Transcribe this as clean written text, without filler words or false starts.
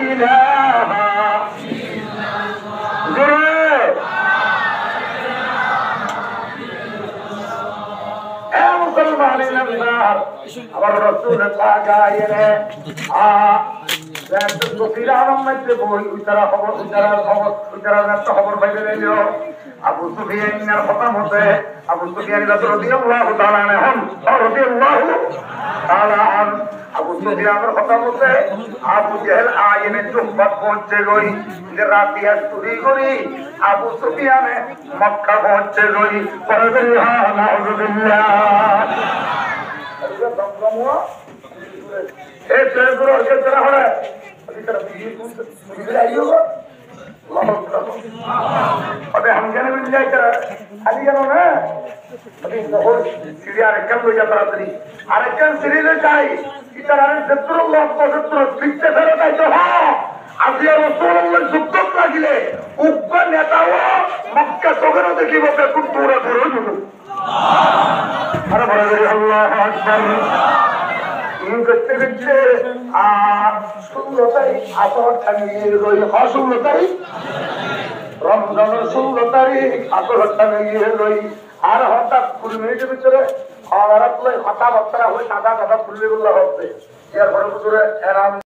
ইলাহা আমার রাসূল পাক আয়েরে খবর পাইবে আবু সুফিয়ানের কথা মতে আবু সুফিয়ান রাদিয়াল্লাহু তাআলা আবু সুফিয়ানের কথা মতে আবু জেহেল আয়েনে জুহবাত পৌঁছে গই যে রাতিয়া চুরি করি আবু সুফিয়ানে মক্কা পৌঁছে গই পরে নাউযুবিল্লাহ हम कहने मिल जाए खाली जानो ना सीढ़ी आरेकन हो जाता रही आरेकन सीढ़ी ले जाए इतना शत्रु शत्रु पिछले फेरत आइतो আজিয়া রাসূলুল্লাহ যুদ্ধ লাগিলে উগ্র নেতাও মক্কা শহরে দেখিব বেকুন তোরা ধরে যাবে আরে বড় করে আল্লাহু আকবার ইন করতে করতে 16 তারিখ আসর থামিয়ে রইল 16 তারিখ রমজানের 16 তারিখ আসর থামিয়ে রইল আর হঠাৎ 20 মিনিটের ভিতরে আর কথা বার্তা হয়ে সাদা কথা খুলবে বললে হবে এর বড় করে এরাম